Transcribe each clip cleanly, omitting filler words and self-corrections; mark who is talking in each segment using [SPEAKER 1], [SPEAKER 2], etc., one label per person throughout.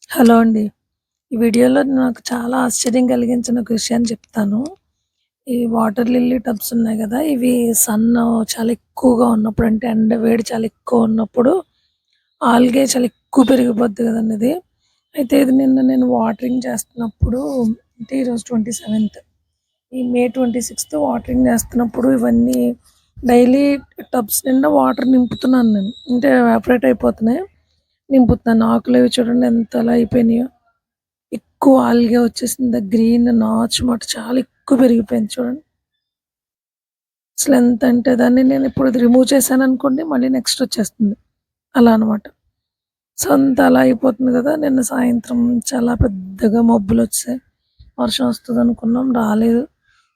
[SPEAKER 1] Hello అండి. ఈ వీడియోలో నాకు చాలా ఆశ్చర్యం కలిగించిన ఒక విషయాన్ని చెప్తాను. ఈ వాటర్ లిల్లీ టబ్స్ ఉన్నాయి గదా! ఇవి సన్ చాలా ఎక్కువగా ఉన్నప్పుడు అంటే ఎండ వేడి చాలా ఎక్కువ ఉన్నప్పుడు ఆల్గే చాలా ఎక్కువ పెరిగిపోద్ది గదండీ ఇది. అయితే ఇది నిన్న నేను వాటరింగ్ చేస్తున్నప్పుడు అంటే ఈరోజు 27థ్. ఈ మే 26థ్ వాటరింగ్ చేస్తున్నప్పుడు ఇవన్నీ డైలీ టబ్స్ నిండా వాటర్ నింపుతున్నాను నేను. అంటే ఎవాపరేట్ అయిపోతున్నాయి. నింపుతున్నాను. ఆకులవి చూడండి ఎంతలా అయిపోయినాయో. ఎక్కువ ఆల్గే వచ్చేసింది. గ్రీన్ నాచు మాట చాలా ఎక్కువ పెరిగిపోయింది చూడండి. అసలెంతంటే దాన్ని నేనిప్పుడు అది రిమూవ్ చేశాననుకోండి మళ్ళీ నెక్స్ట్ వచ్చేస్తుంది. అలా అనమాట. సో, అంత అలా అయిపోతుంది గదా! నిన్న సాయంత్రం చాలా పెద్దగా మబ్బులొచ్చాయి. వర్షం వస్తదనుకున్నాం రాలేదు.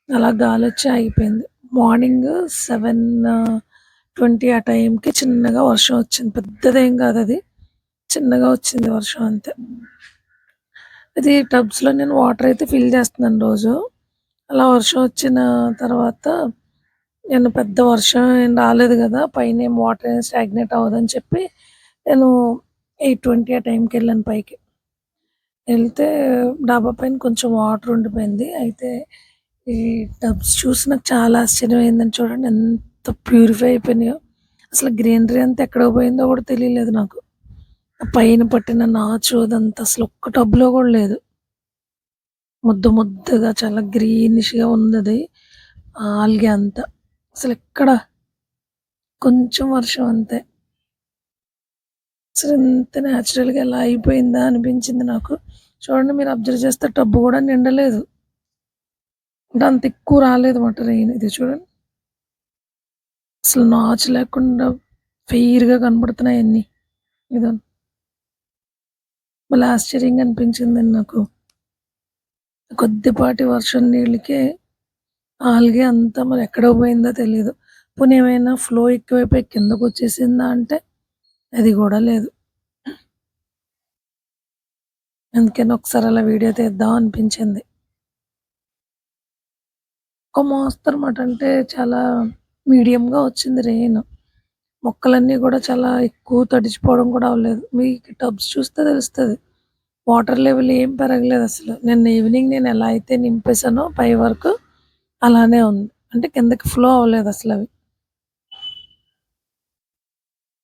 [SPEAKER 1] అలా గాలొచ్చి ఆగిపోయింది. మార్నింగ్ 7:20 ఆ టైంకి చిన్నగా వర్షం వచ్చింది. పెద్దదేం గాదది. చిన్నగా వచ్చింది వర్షం అంతే. ఇది టబ్స్‌లో నేను వాటర్ అయితే ఫిల్ చేస్తున్నాను రోజు. అలా వర్షం వచ్చిన తర్వాత నేను పెద్ద వర్షం ఏం రాలేదు గదా! పైనేం వాటర్ ఏం స్టాగ్నేట్ అవ్వదని చెప్పి నేను 8:20 ఆ టైంకెళ్ళాను పైకి. ఎళ్తే డాబా పైన కొంచెం వాటర్ ఉండిపోయింది. అయితే ఈ టబ్స్ చూసి నాకు చాలా ఆశ్చర్యమయిందండి. చూడండి ఎంత ప్యూరిఫై అయిపోయినాయో. అసలు గ్రీనరీ అంతా ఎక్కడికి పోయిందో గూడా తెలియలేదు నాకు. ఆ పైన పట్టిన నాచు అదంతా అసలు ఒక్క టబ్‌లో గూడా లేదు. ముద్దగా చాలా గ్రీనిష్‌గా ఉందది. ఆల్గే అంతా. అసలెక్కడ కొంచెం వర్షం అంతే. అసలింత న్యాచురల్‌గా ఇలా అయిపోయిందా అనిపించింది నాకు. చూడండి మీరు అబ్జర్వ్ చేస్తే టబ్బు గూడా నిండలేదు. అంటే అంత ఎక్కువ రాలేదన్నమాట రెయిన్. ఇది చూడండి. అసలు నాచు లేకుండా ఫెయిర్‌గా కనపడుతున్నాయి అన్నీ. ఇదిగోండి. భలే ఆశ్చర్యంగా అనిపించిందండి నాకు. కొద్దిపాటి వర్షం నీళ్ళకే ఆల్గే అంతా మరి ఎక్కడికి పోయిందో తెలీదు. పోనీ ఏమైనా ఫ్లో ఎక్కువైపోయి కిందకొచ్చేసిందా అంటే అది గూడా లేదు. అందుకని ఒకసారి అలా వీడియో తీద్దాం అనిపించింది. ఒక మోస్తరు మాట అంటే చాలా మీడియంగా వచ్చింది రెయిన్. మొక్కలన్నీ గూడా చాలా ఎక్కువ తడిచిపోవడం కూడా అవ్వలేదు. మీకు టబ్స్ చూస్తే తెలుస్తది. వాటర్ లెవెల్ ఏం పెరగలేదసలు. నిన్న ఈవినింగ్ నేను ఎలా అయితే నింపేసానో పై వరకు అలానే ఉంది. అంటే కిందకి ఫ్లో అవ్వలేదసలవి.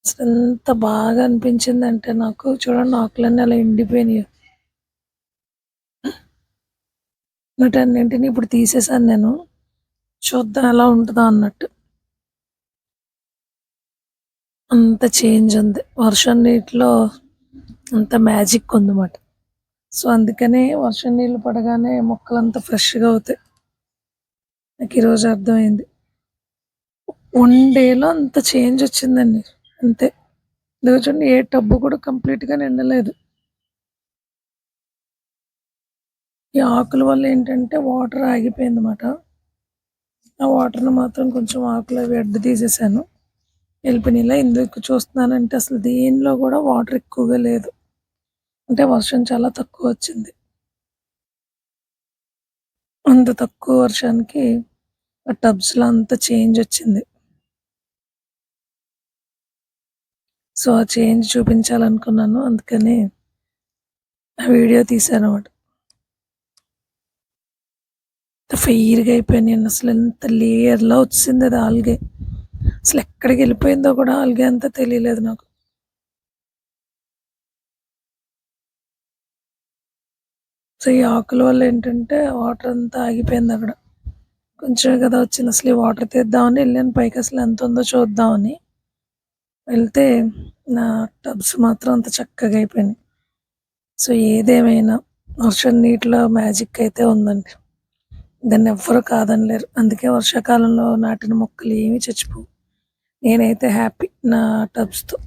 [SPEAKER 1] అసలెంత బాగా అనిపించిందంటే నాకు చూడండి ఆకులన్నీ అలా ఎండిపోయినాయో. వాటన్నింటిని ఇప్పుడు తీసేసాను నేను. చూద్దాం ఎలా ఉంటదో అన్నట్టు. అంత చేంజ్ ఉంది. వర్షం నీటిలో అంత మ్యాజిక్ ఉందన్నమాట. సో, అందుకనే వర్షం నీళ్ళు పడగానే మొక్కలంతా ఫ్రెష్‌గా అవుతాయి. నాకు ఈరోజు అర్థమైంది. వన్ డేలో అంత చేంజ్ వచ్చిందండి. అంతే. ఇదిగో చూడండి ఏ టబ్బు కూడా కంప్లీట్‌గా నిండలేదు. ఈ ఆకుల వల్ల ఏంటంటే వాటర్ ఆగిపోయిందన్నమాట. ఆ వాటర్‌ని మాత్రం కొంచెం ఆకులవి అడ్డు తీసేసాను. వెళ్ళిపోయినాయి. ఇలా ఎందుకు చూస్తున్నానంటే అసలు దేనిలో కూడా వాటర్ ఎక్కువగా లేదు. అంటే వర్షం చాలా తక్కువ వచ్చింది. అంత తక్కువ వర్షానికి ఆ టబ్స్‌లో అంత చేంజ్ వచ్చింది. సో, ఆ చేంజ్ చూపించాలనుకున్నాను. అందుకని ఆ వీడియో తీశానన్నమాట. ఎంత ఫెయిర్‌గా అయిపోయినాయండి. అసలు ఎంత లేయర్‌లా వచ్చింది అది ఆల్గే. అసలు ఎక్కడికెళ్ళిపోయిందో కూడా ఆల్గే అంతా తెలియలేదు నాకు. సో, ఈ ఆకుల వల్ల ఏంటంటే వాటర్ అంతా ఆగిపోయిందక్కడ. కొంచెమే కదా వచ్చింది. అసలు ఈ వాటర్ తీద్దామని ఎళ్ళాను పైకి అసలు ఎంత ఉందో చూద్దామని. వెళ్తే నా టబ్స్ మాత్రం అంత చక్కగా అయిపోయినాయి. సో, ఏదేమైనా వర్షం నీటిలో మ్యాజిక్ అయితే ఉందండి. దాన్నెవ్వరు కాదనలేరు. అందుకే వర్షాకాలంలో నాటిన మొక్కలు ఏమి చచ్చిపోవు. నేనైతే హ్యాపీ నా టబ్స్‌తో.